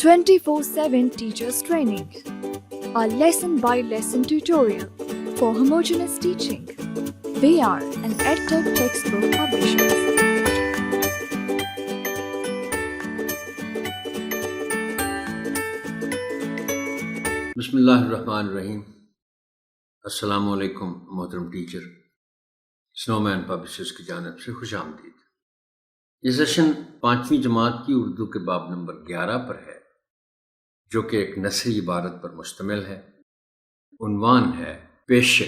24/7 Teachers Training, a lesson-by-lesson tutorial for homogeneous teaching. We are an EdTech textbook publisher. بسم اللہ الرحمن الرحیم۔ السلام علیکم محترم ٹیچر، سنو مین پبلشرز کی جانب سے خوش آمدید۔ یہ سیشن 5ویں جماعت کی اردو کے باب نمبر 11 پر ہے، جو کہ ایک نثری عبارت پر مشتمل ہے۔ عنوان ہے پیشے۔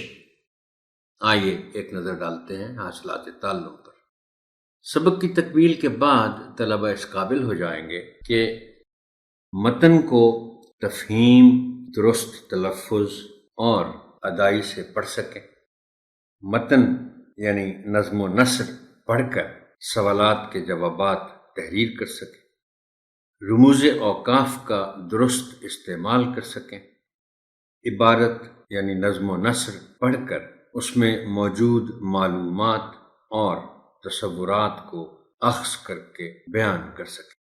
آئیے ایک نظر ڈالتے ہیں حاصلات تعلم پر۔ سبق کی تکمیل کے بعد طلبہ اس قابل ہو جائیں گے کہ متن کو تفہیم، درست تلفظ اور ادائی سے پڑھ سکیں۔ متن یعنی نظم و نثر پڑھ کر سوالات کے جوابات تحریر کر سکیں، رموز اوقاف کا درست استعمال کر سکیں، عبارت یعنی نظم و نثر پڑھ کر اس میں موجود معلومات اور تصورات کو اخذ کر کے بیان کر سکیں،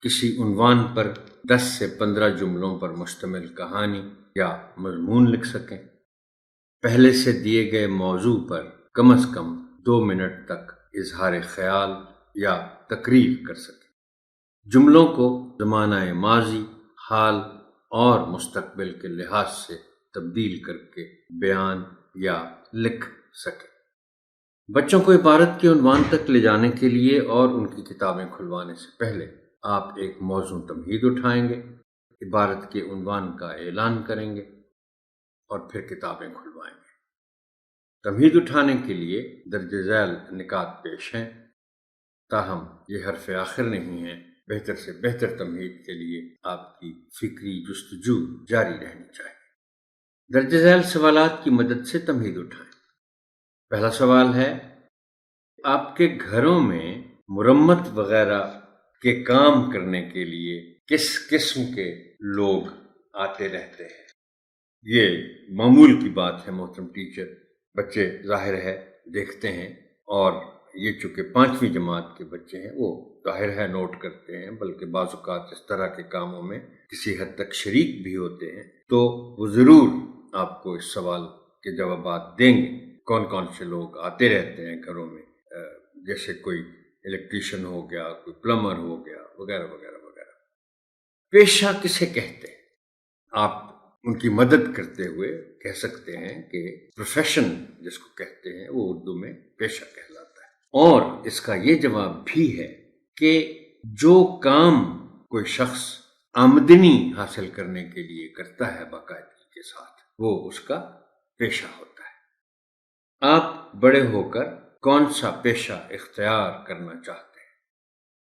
کسی عنوان پر 10 سے 15 جملوں پر مشتمل کہانی یا مضمون لکھ سکیں، پہلے سے دیے گئے موضوع پر کم از کم 2 منٹ تک اظہار خیال یا تقریر کر سکیں، جملوں کو زمانہ ماضی، حال اور مستقبل کے لحاظ سے تبدیل کر کے بیان یا لکھ سکیں۔ بچوں کو عبارت کے عنوان تک لے جانے کے لیے اور ان کی کتابیں کھلوانے سے پہلے آپ ایک موضوع تمہید اٹھائیں گے، عبارت کے عنوان کا اعلان کریں گے اور پھر کتابیں کھلوائیں گے۔ تمہید اٹھانے کے لیے درج ذیل نکات پیش ہیں، تاہم یہ حرف آخر نہیں ہے۔ بہتر سے بہتر تمہید کے لیے آپ کی فکری جستجو جاری رہنی چاہیے۔ درج ذیل سوالات کی مدد سے تمہید اٹھائیں۔ پہلا سوال ہے، آپ کے گھروں میں مرمت وغیرہ کے کام کرنے کے لیے کس قسم کے لوگ آتے رہتے ہیں؟ یہ معمول کی بات ہے محترم ٹیچر، بچے ظاہر ہے دیکھتے ہیں، اور یہ چونکہ 5ویں جماعت کے بچے ہیں وہ ظاہر ہے نوٹ کرتے ہیں، بلکہ بعض اوقات اس طرح کے کاموں میں کسی حد تک شریک بھی ہوتے ہیں، تو وہ ضرور آپ کو اس سوال کے جوابات دیں گے۔ کون کون سے لوگ آتے رہتے ہیں گھروں میں، جیسے کوئی الیکٹریشین ہو گیا، کوئی پلمبر ہو گیا، وغیرہ وغیرہ وغیرہ۔ پیشہ کسے کہتے ہیں؟ آپ ان کی مدد کرتے ہوئے کہہ سکتے ہیں کہ پروفیشن جس کو کہتے ہیں وہ اردو میں پیشہ کہلاتا ہے، اور اس کا یہ جواب بھی ہے کہ جو کام کوئی شخص آمدنی حاصل کرنے کے لیے کرتا ہے باقاعدگی کے ساتھ، وہ اس کا پیشہ ہوتا ہے۔ آپ بڑے ہو کر کون سا پیشہ اختیار کرنا چاہتے ہیں؟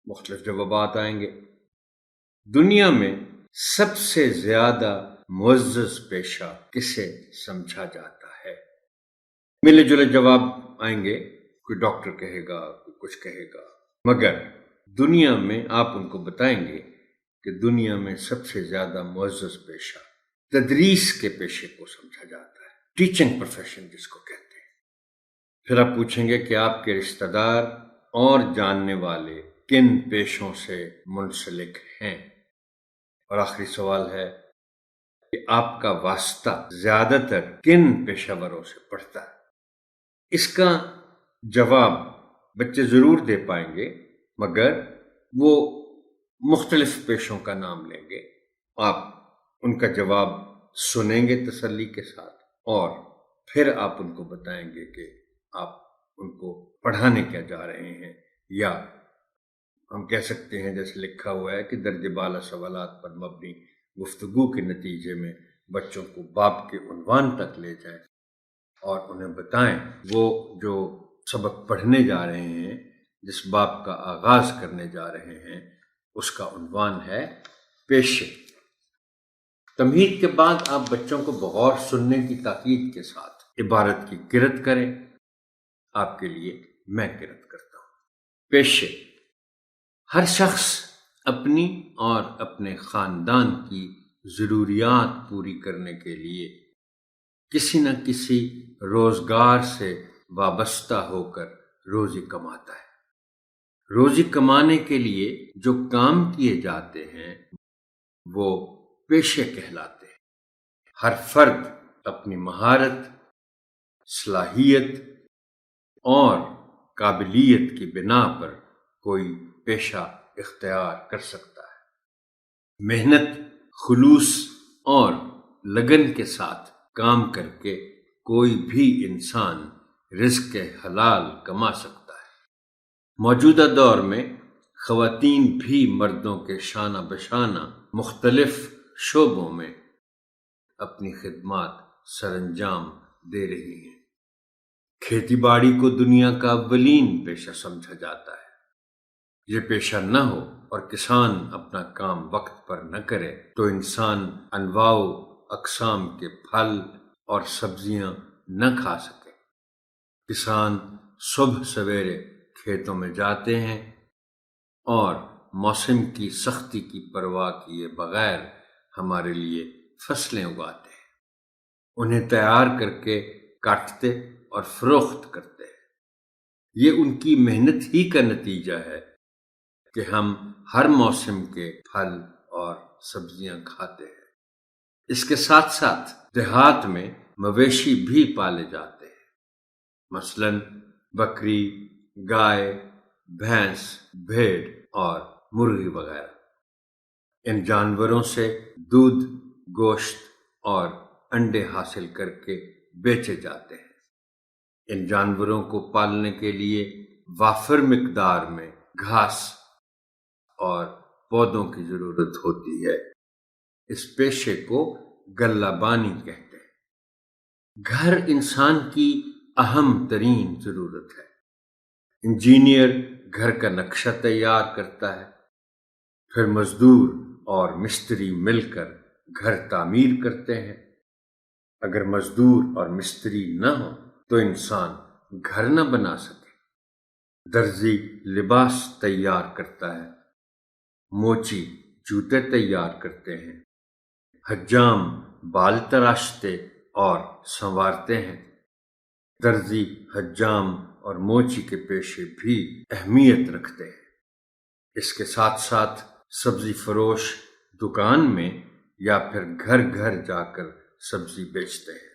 مختلف جوابات آئیں گے۔ دنیا میں سب سے زیادہ معزز پیشہ کسے سمجھا جاتا ہے؟ ملے جلے جواب آئیں گے، کوئی ڈاکٹر کہے گا، کوئی کچھ کہے گا، مگر دنیا میں آپ ان کو بتائیں گے کہ دنیا میں سب سے زیادہ معزز پیشہ تدریس کے پیشے کو سمجھا جاتا ہے، ٹیچنگ پروفیشن جس کو کہتے ہیں۔ پھر آپ پوچھیں گے کہ آپ کے رشتہ دار اور جاننے والے کن پیشوں سے منسلک ہیں، اور آخری سوال ہے کہ آپ کا واسطہ زیادہ تر کن پیشہ وروں سے پڑتا ہے۔ اس کا جواب بچے ضرور دے پائیں گے، مگر وہ مختلف پیشوں کا نام لیں گے۔ آپ ان کا جواب سنیں گے تسلی کے ساتھ، اور پھر آپ ان کو بتائیں گے کہ آپ ان کو پڑھانے کیا جا رہے ہیں، یا ہم کہہ سکتے ہیں جیسے لکھا ہوا ہے کہ درجہ بالا سوالات پر مبنی گفتگو کے نتیجے میں بچوں کو باب کے عنوان تک لے جائیں اور انہیں بتائیں وہ جو سبق پڑھنے جا رہے ہیں، جس باب کا آغاز کرنے جا رہے ہیں، اس کا عنوان ہے پیشے۔ تمہید کے بعد آپ بچوں کو بغور سننے کی تاکید کے ساتھ عبارت کی قرأت کریں۔ آپ کے لیے میں قرأت کرتا ہوں۔ پیشے۔ ہر شخص اپنی اور اپنے خاندان کی ضروریات پوری کرنے کے لیے کسی نہ کسی روزگار سے وابستہ ہو کر روزی کماتا ہے۔ روزی کمانے کے لیے جو کام کیے جاتے ہیں وہ پیشے کہلاتے ہیں۔ ہر فرد اپنی مہارت، صلاحیت اور قابلیت کی بنا پر کوئی پیشہ اختیار کر سکتا ہے۔ محنت، خلوص اور لگن کے ساتھ کام کر کے کوئی بھی انسان رزق حلال کما سکتا ہے۔ موجودہ دور میں خواتین بھی مردوں کے شانہ بشانہ مختلف شعبوں میں اپنی خدمات سر انجام دے رہی ہیں۔ کھیتی باڑی کو دنیا کا اولین پیشہ سمجھا جاتا ہے۔ یہ پیشہ نہ ہو اور کسان اپنا کام وقت پر نہ کرے تو انسان انواع و اقسام کے پھل اور سبزیاں نہ کھا سکے۔ کسان صبح سویرے کھیتوں میں جاتے ہیں اور موسم کی سختی کی پرواہ کیے بغیر ہمارے لیے فصلیں اگاتے ہیں، انہیں تیار کر کے کاٹتے اور فروخت کرتے ہیں۔ یہ ان کی محنت ہی کا نتیجہ ہے کہ ہم ہر موسم کے پھل اور سبزیاں کھاتے ہیں۔ اس کے ساتھ ساتھ دیہات میں مویشی بھی پالے جاتے ہیں، مثلاً بکری، گائے، بھینس، بھیڑ اور مرغی وغیرہ۔ ان جانوروں سے دودھ، گوشت اور انڈے حاصل کر کے بیچے جاتے ہیں۔ ان جانوروں کو پالنے کے لیے وافر مقدار میں گھاس اور پودوں کی ضرورت ہوتی ہے۔ اس پیشے کو غلہ بانی کہتے ہیں۔ گھر انسان کی اہم ترین ضرورت ہے۔ انجینئر گھر کا نقشہ تیار کرتا ہے، پھر مزدور اور مستری مل کر گھر تعمیر کرتے ہیں۔ اگر مزدور اور مستری نہ ہو تو انسان گھر نہ بنا سکے۔ درزی لباس تیار کرتا ہے، موچی جوتے تیار کرتے ہیں، حجام بال تراشتے اور سنوارتے ہیں۔ درزی، حجام اور موچی کے پیشے بھی اہمیت رکھتے ہیں۔ اس کے ساتھ ساتھ سبزی فروش دکان میں یا پھر گھر گھر جا کر سبزی بیچتے ہیں۔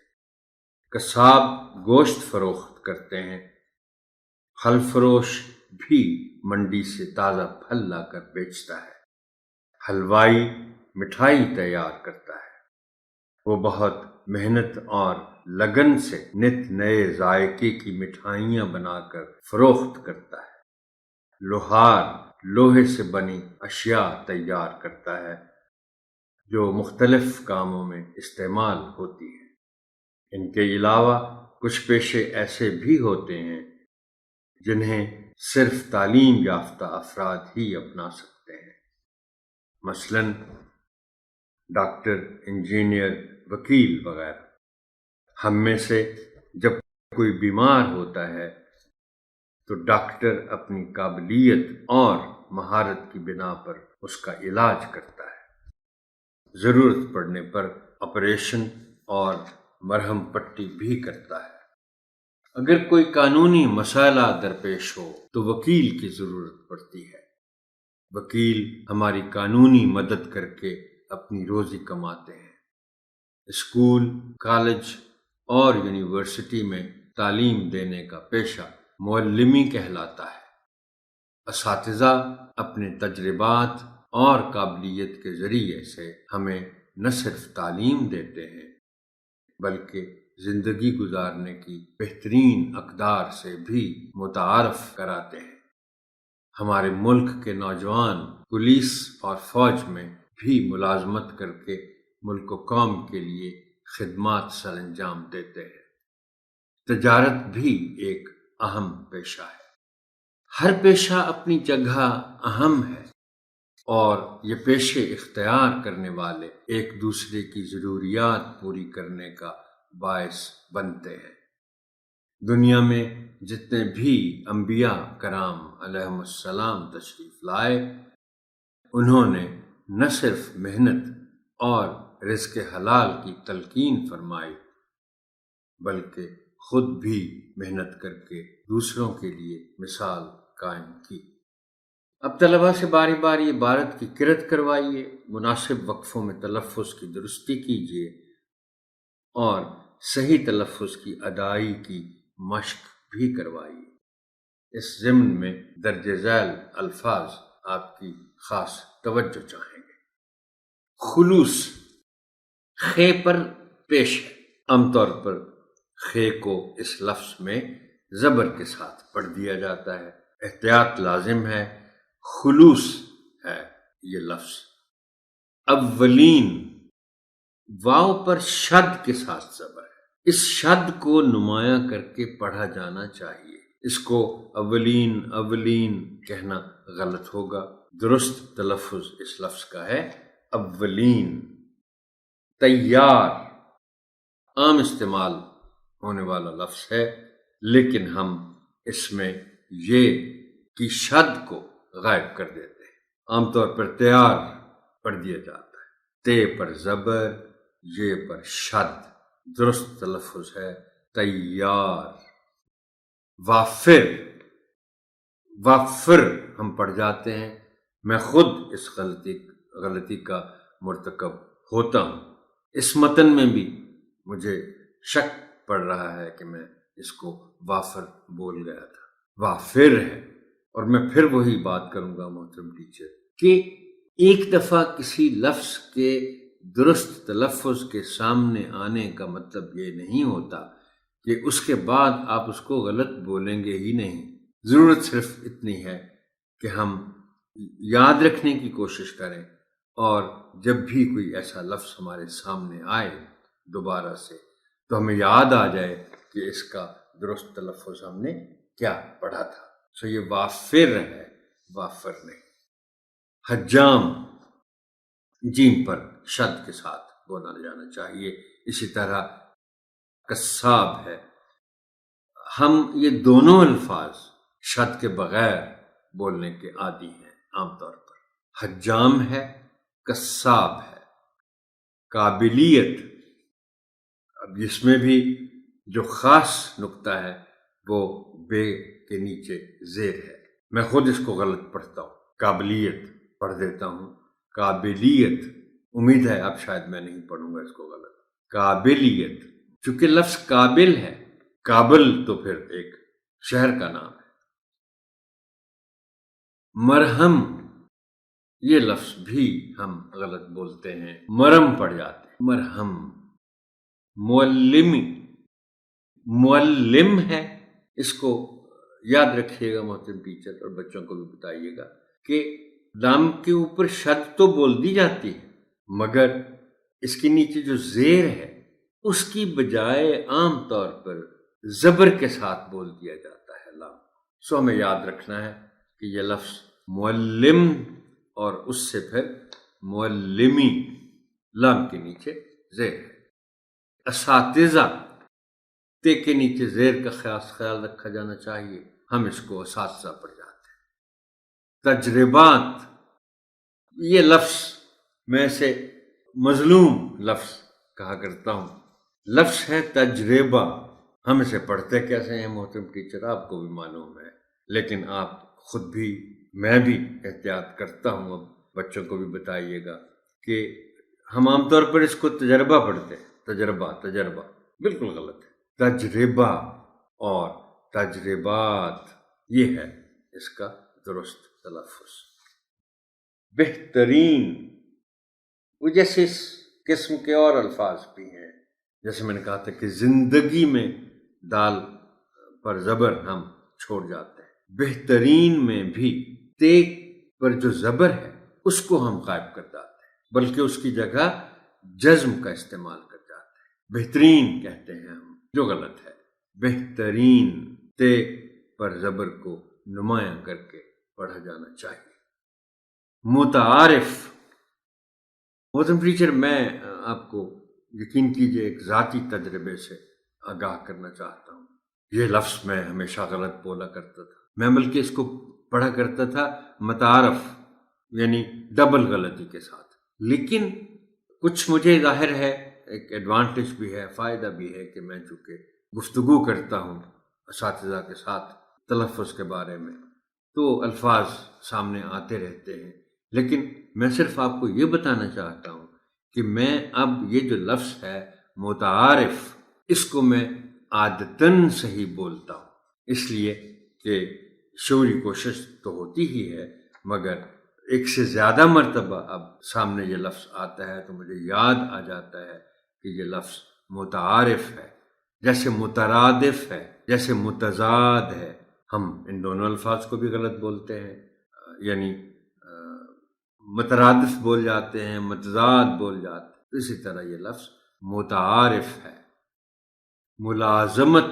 قصاب گوشت فروخت کرتے ہیں۔ پھل فروش بھی منڈی سے تازہ پھل لا کر بیچتا ہے۔ حلوائی مٹھائی تیار کرتا ہے، وہ بہت محنت اور لگن سے نت نئے ذائقے کی مٹھائیاں بنا کر فروخت کرتا ہے۔ لوہار لوہے سے بنی اشیاء تیار کرتا ہے جو مختلف کاموں میں استعمال ہوتی ہیں۔ ان کے علاوہ کچھ پیشے ایسے بھی ہوتے ہیں جنہیں صرف تعلیم یافتہ افراد ہی اپنا سکتے ہیں، مثلاً ڈاکٹر، انجینئر، وکیل وغیرہ۔ ہم میں سے جب کوئی بیمار ہوتا ہے تو ڈاکٹر اپنی قابلیت اور مہارت کی بنا پر اس کا علاج کرتا ہے، ضرورت پڑنے پر آپریشن اور مرہم پٹی بھی کرتا ہے۔ اگر کوئی قانونی مسئلہ درپیش ہو تو وکیل کی ضرورت پڑتی ہے۔ وکیل ہماری قانونی مدد کر کے اپنی روزی کماتے ہیں۔ اسکول، کالج اور یونیورسٹی میں تعلیم دینے کا پیشہ معلمی کہلاتا ہے۔ اساتذہ اپنے تجربات اور قابلیت کے ذریعے سے ہمیں نہ صرف تعلیم دیتے ہیں بلکہ زندگی گزارنے کی بہترین اقدار سے بھی متعارف کراتے ہیں۔ ہمارے ملک کے نوجوان پولیس اور فوج میں بھی ملازمت کر کے ملک و قوم کے لیے خدمات سر انجام دیتے ہیں۔ تجارت بھی ایک اہم پیشہ ہے۔ ہر پیشہ اپنی جگہ اہم ہے اور یہ پیشے اختیار کرنے والے ایک دوسرے کی ضروریات پوری کرنے کا باعث بنتے ہیں۔ دنیا میں جتنے بھی انبیاء کرام علیہم السلام تشریف لائے، انہوں نے نہ صرف محنت اور رزق حلال کی تلقین فرمائی بلکہ خود بھی محنت کر کے دوسروں کے لیے مثال قائم کی۔ اب طلباء سے باری باری عبارت کی قرأت کروائیے، مناسب وقفوں میں تلفظ کی درستی کیجیے اور صحیح تلفظ کی ادائی کی مشق بھی کروائیے۔ اس ضمن میں درج ذیل الفاظ آپ کی خاص توجہ چاہیں گے۔ خلوص خے پر پیش ہے۔ عام طور پر خے کو اس لفظ میں زبر کے ساتھ پڑھ دیا جاتا ہے، احتیاط لازم ہے۔ خلوص ہے یہ لفظ۔ اولین واو پر شد کے ساتھ زبر ہے، اس شد کو نمایاں کر کے پڑھا جانا چاہیے۔ اس کو اولین کہنا غلط ہوگا۔ درست تلفظ اس لفظ کا ہے اولین۔ تیار عام استعمال ہونے والا لفظ ہے، لیکن ہم اس میں یہ کی شد کو غائب کر دیتے ہیں۔ عام طور پر تیار پڑھ دیا جاتا ہے، تے پر زبر، یہ پر شد۔ درست تلفظ ہے تیار۔ وافر ہم پڑھ جاتے ہیں، میں خود اس غلطی کا مرتکب ہوتا ہوں۔ اس متن میں بھی مجھے شک پڑ رہا ہے کہ میں اس کو وافر بول گیا تھا، وافر ہے۔ اور میں پھر وہی بات کروں گا محترم ٹیچر کہ ایک دفعہ کسی لفظ کے درست تلفظ کے سامنے آنے کا مطلب یہ نہیں ہوتا کہ اس کے بعد آپ اس کو غلط بولیں گے ہی نہیں۔ ضرورت صرف اتنی ہے کہ ہم یاد رکھنے کی کوشش کریں، اور جب بھی کوئی ایسا لفظ ہمارے سامنے آئے دوبارہ سے تو ہمیں یاد آ جائے کہ اس کا درست تلفظ ہم نے کیا پڑھا تھا۔ سو یہ وافر ہے، وافر نہیں۔ حجام جیم پر شد کے ساتھ بولا جانا چاہیے۔ اسی طرح قصاب ہے۔ ہم یہ دونوں الفاظ شد کے بغیر بولنے کے عادی ہیں عام طور پر۔ حجام ہے، قصاب ہے۔ قابلیت، اب اس میں بھی جو خاص نقطہ ہے وہ بے کے نیچے زیر ہے۔ میں خود اس کو غلط پڑھتا ہوں، قابلیت پڑھ دیتا ہوں، قابلیت۔ امید ہے اب شاید میں نہیں پڑھوں گا اس کو غلط۔ قابلیت، چونکہ لفظ قابل ہے، کابل تو پھر ایک شہر کا نام ہے۔ مرہم، یہ لفظ بھی ہم غلط بولتے ہیں، مرم پڑھ جاتے ہیں، مرہم۔ معلم ہے، اس کو یاد رکھیے گا محترم ٹیچر، اور بچوں کو بھی بتائیے گا کہ لام کے اوپر شد تو بول دی جاتی ہے، مگر اس کے نیچے جو زیر ہے اس کی بجائے عام طور پر زبر کے ساتھ بول دیا جاتا ہے لام۔ سو ہمیں یاد رکھنا ہے کہ یہ لفظ معلم اور اس سے پھر معلمی، لام کے نیچے زیر ہے۔ اساتذہ، تے کے نیچے زیر کا خیال رکھا جانا چاہیے، ہم اس کو اساتذہ پڑھ جاتے ہیں۔ تجربات، یہ لفظ میں سے مظلوم لفظ کہا کرتا ہوں، لفظ ہے تجربہ۔ ہم اسے پڑھتے کیسے ہیں محترم ٹیچر آپ کو بھی معلوم ہے، لیکن آپ خود بھی، میں بھی احتیاط کرتا ہوں، اب بچوں کو بھی بتائیے گا کہ ہم عام طور پر اس کو تجربہ پڑھتے ہیں۔ تجربہ بالکل غلط ہے۔ تجربہ اور تجربات، یہ ہے اس کا درست تلفظ۔ بہترین، وہ جیسے اس قسم کے اور الفاظ بھی ہیں، جیسے میں نے کہا تھا کہ زندگی میں دال پر زبر ہم چھوڑ جاتے ہیں، بہترین میں بھی تے پر جو زبر ہے اس کو ہم غائب کر جاتے ہیں، بلکہ اس کی جگہ جزم کا استعمال کر جاتے ہیں۔ بہترین کہتے ہیں ہم، جو غلط ہے۔ بہترین، تے پر زبر کو نمایاں کر کے پڑھا جانا چاہیے۔ متعارف، محترم ٹیچر میں آپ کو یقین کیجئے ایک ذاتی تجربے سے آگاہ کرنا چاہتا ہوں۔ یہ لفظ میں ہمیشہ غلط بولا کرتا تھا، میں بلکہ اس کو پڑھا کرتا تھا متعارف، یعنی ڈبل غلطی کے ساتھ۔ لیکن کچھ مجھے ظاہر ہے ایک ایڈوانٹیج بھی ہے، فائدہ بھی ہے کہ میں چونکہ گفتگو کرتا ہوں اساتذہ کے ساتھ تلفظ کے بارے میں، تو الفاظ سامنے آتے رہتے ہیں، لیکن میں صرف آپ کو یہ بتانا چاہتا ہوں کہ میں اب یہ جو لفظ ہے متعارف، اس کو میں عادتاً صحیح بولتا ہوں، اس لیے کہ شعوری کوشش تو ہوتی ہی ہے، مگر ایک سے زیادہ مرتبہ اب سامنے یہ لفظ آتا ہے تو مجھے یاد آ جاتا ہے کہ یہ لفظ متعارف ہے، جیسے مترادف ہے، جیسے متضاد ہے۔ ہم ان دونوں الفاظ کو بھی غلط بولتے ہیں، یعنی مترادف بول جاتے ہیں، متضاد بول جاتے ہیں، اسی طرح یہ لفظ متعارف ہے۔ ملازمت،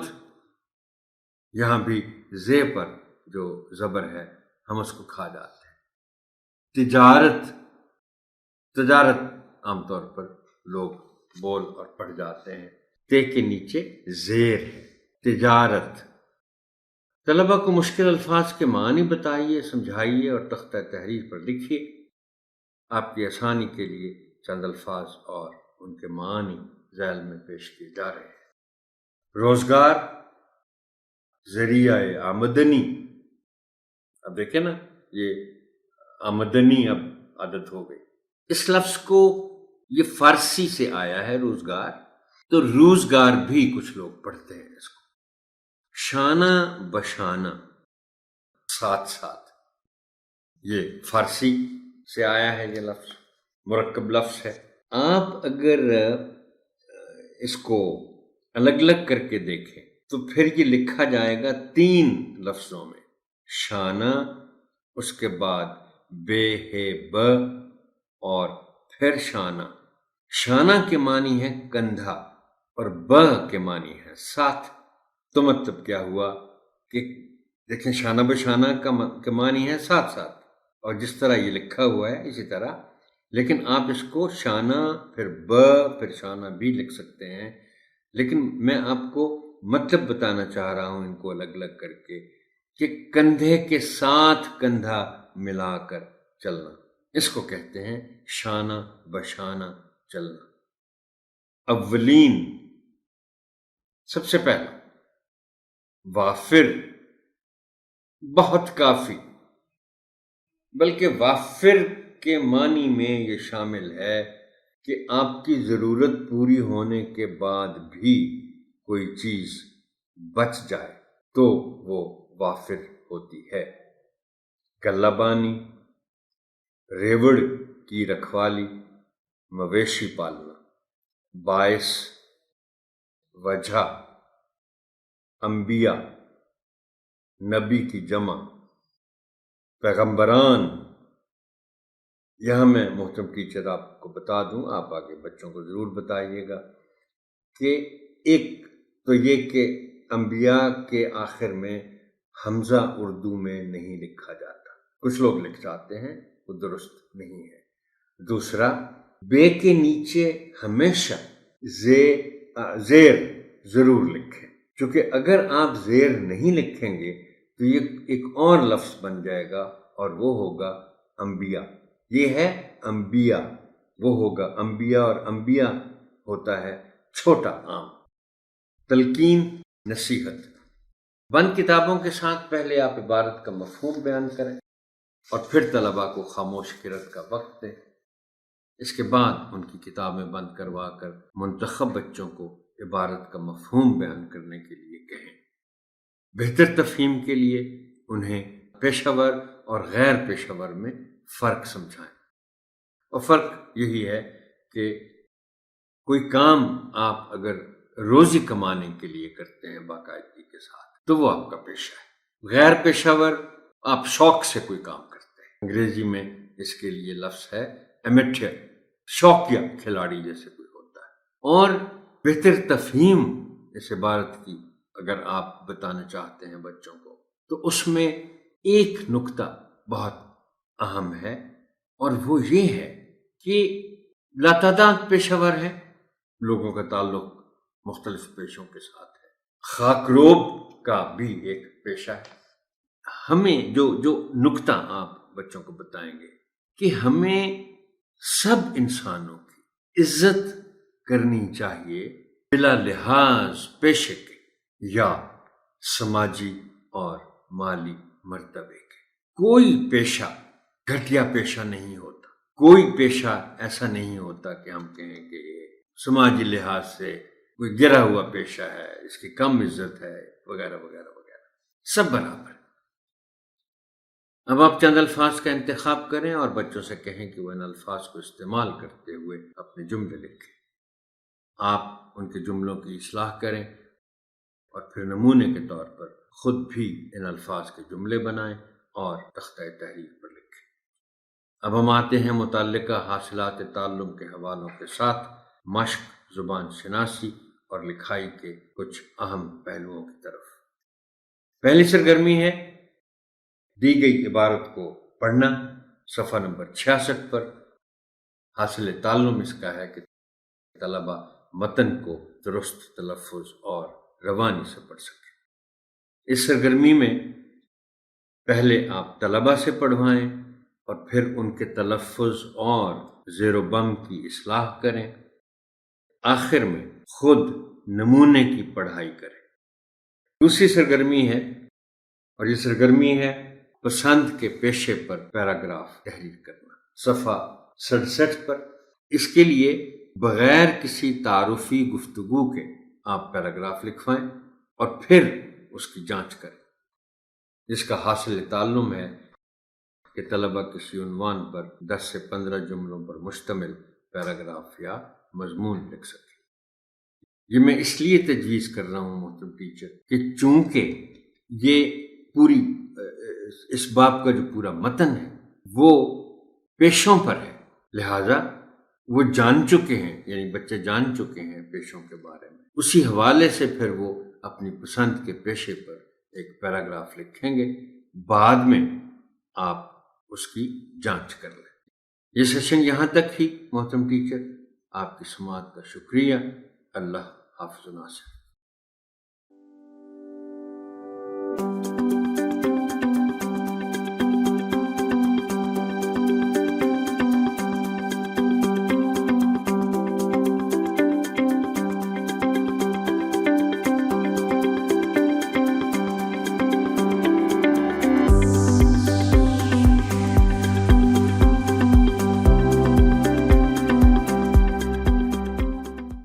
یہاں بھی زے پر جو زبر ہے ہم اس کو کھا جاتے ہیں۔ تجارت عام طور پر لوگ بول اور پڑھ جاتے ہیں، تے کے نیچے زیر ہے، تجارت۔ طلبہ کو مشکل الفاظ کے معنی بتائیے، سمجھائیے اور تختہ تحریر پر لکھیے۔ آپ کی آسانی کے لیے چند الفاظ اور ان کے معنی ذیل میں پیش کیے جا رہے ہیں۔ روزگار، ذریعہ آمدنی۔ اب دیکھیں نا، یہ آمدنی اب عادت ہو گئی۔ اس لفظ کو، یہ فارسی سے آیا ہے روزگار، تو روزگار بھی کچھ لوگ پڑھتے ہیں اس کو۔ شانہ بشانہ، ساتھ ساتھ، یہ فارسی سے آیا ہے، یہ لفظ مرکب لفظ ہے۔ آپ اگر اس کو الگ الگ کر کے دیکھیں تو پھر یہ لکھا جائے گا 3 لفظوں میں، شانہ، اس کے بعد بے ہے ب، اور پھر شانہ۔ شانہ کے معنی ہے کندھا اور ب کے معنی ہے ساتھ۔ تو مطلب کیا ہوا کہ دیکھیں، شانہ بشانہ کا معنی ہے ساتھ ساتھ، اور جس طرح یہ لکھا ہوا ہے اسی طرح، لیکن آپ اس کو شانہ پھر ب پھر شانہ بھی لکھ سکتے ہیں، لیکن میں آپ کو مطلب بتانا چاہ رہا ہوں ان کو الگ الگ کر کے، کہ کندھے کے ساتھ کندھا ملا کر چلنا، اس کو کہتے ہیں شانہ بشانہ چلنا۔ اولین، سب سے پہلا، وافر، بہت کافی، بلکہ وافر کے معنی میں یہ شامل ہے کہ آپ کی ضرورت پوری ہونے کے بعد بھی کوئی چیز بچ جائے تو وہ وافر ہوتی ہے۔ گلہ بانی، ریوڑ کی رکھوالی، مویشی پالنا۔ باعث، وجہ، انبیاء، نبی کی جمع، پیغمبران۔ یہاں میں محترم ٹیچر آپ کو بتا دوں، آپ آگے بچوں کو ضرور بتائیے گا کہ ایک تو یہ کہ انبیاء کے آخر میں حمزہ اردو میں نہیں لکھا جاتا، کچھ لوگ لکھ جاتے ہیں، وہ درست نہیں ہے۔ دوسرا، بے کے نیچے ہمیشہ زیر ضرور لکھیں، چونکہ اگر آپ زیر نہیں لکھیں گے تو یہ ایک اور لفظ بن جائے گا، اور وہ ہوگا انبیاء۔ یہ ہے انبیاء، وہ ہوگا انبیاء، اور انبیاء ہوتا ہے چھوٹا عام۔ تلقین، نصیحت۔ بند کتابوں کے ساتھ پہلے آپ عبارت کا مفہوم بیان کریں اور پھر طلباء کو خاموش قرأت کا وقت دیں۔ اس کے بعد ان کی کتابیں بند کروا کر منتخب بچوں کو عبارت کا مفہوم بیان کرنے کے لیے کہیں۔ بہتر تفہیم کے لیے انہیں پیشہ ور اور غیر پیشہ ور میں فرق سمجھائیں، اور فرق یہی ہے کہ کوئی کام آپ اگر روزی کمانے کے لیے کرتے ہیں باقاعدگی کے ساتھ تو وہ آپ کا پیشہ ہے۔ غیر پیشہ ور، آپ شوق سے کوئی کام کرتے ہیں، انگریزی میں اس کے لیے لفظ ہے امیچر، شوقیہ کھلاڑی جیسے کوئی ہوتا ہے۔ اور بہتر تفہیم اس عبارت کی اگر آپ بتانا چاہتے ہیں بچوں کو تو اس میں ایک نکتہ بہت اہم ہے، اور وہ یہ ہے کہ لاتعداد پیشہ ور ہیں، لوگوں کا تعلق مختلف پیشوں کے ساتھ ہے۔ خاکروب کا بھی ایک پیشہ ہے۔ ہمیں جو نکتہ آپ بچوں کو بتائیں گے کہ ہمیں سب انسانوں کی عزت کرنی چاہیے بلا لحاظ پیشے کے یا سماجی اور مالی مرتبے کے۔ کوئی پیشہ گھٹیا پیشہ نہیں ہوتا، کوئی پیشہ ایسا نہیں ہوتا کہ ہم کہیں کہ یہ سماجی لحاظ سے کوئی گرا ہوا پیشہ ہے، اس کی کم عزت ہے، وغیرہ وغیرہ وغیرہ، سب برابر۔ اب آپ چند الفاظ کا انتخاب کریں اور بچوں سے کہیں کہ وہ ان الفاظ کو استعمال کرتے ہوئے اپنے جملے لکھیں۔ آپ ان کے جملوں کی اصلاح کریں اور پھر نمونے کے طور پر خود بھی ان الفاظ کے جملے بنائیں اور تختہ تحریر پر لکھیں۔ اب ہم آتے ہیں متعلقہ حاصلات تعلم کے حوالوں کے ساتھ مشق، زبان شناسی اور لکھائی کے کچھ اہم پہلوؤں کی طرف۔ پہلی سرگرمی ہے دی گئی عبارت کو پڑھنا۔ صفحہ نمبر 66 پر حاصل تعلم اس کا ہے کہ طلبہ متن کو درست تلفظ اور روانی سے پڑھ سکیں۔ اس سرگرمی میں پہلے آپ طلبہ سے پڑھوائیں اور پھر ان کے تلفظ اور زیر و بم کی اصلاح کریں۔ آخر میں خود نمونے کی پڑھائی کریں۔ دوسری سرگرمی ہے، اور یہ سرگرمی ہے پسند کے پیشے پر پیراگراف تحریر کرنا۔ صفحہ 67 پر اس کے لیے بغیر کسی تعارفی گفتگو کے آپ پیراگراف لکھوائیں اور پھر اس کی جانچ کریں، جس کا حاصل تعلم ہے کہ طلبہ کسی عنوان پر 10 سے 15 جملوں پر مشتمل پیراگراف یا مضمون لکھ سکیں۔ یہ میں اس لیے تجویز کر رہا ہوں محترم ٹیچر کہ چونکہ یہ پوری اس باب کا جو پورا متن ہے وہ پیشوں پر ہے، لہذا وہ جان چکے ہیں، یعنی بچے جان چکے ہیں پیشوں کے بارے میں، اسی حوالے سے پھر وہ اپنی پسند کے پیشے پر ایک پیراگراف لکھیں گے، بعد میں آپ اس کی جانچ کر لیں۔ یہ سیشن یہاں تک ہی محترم ٹیچر، آپ کی سماعت کا شکریہ۔ اللہ حافظ و ناصر۔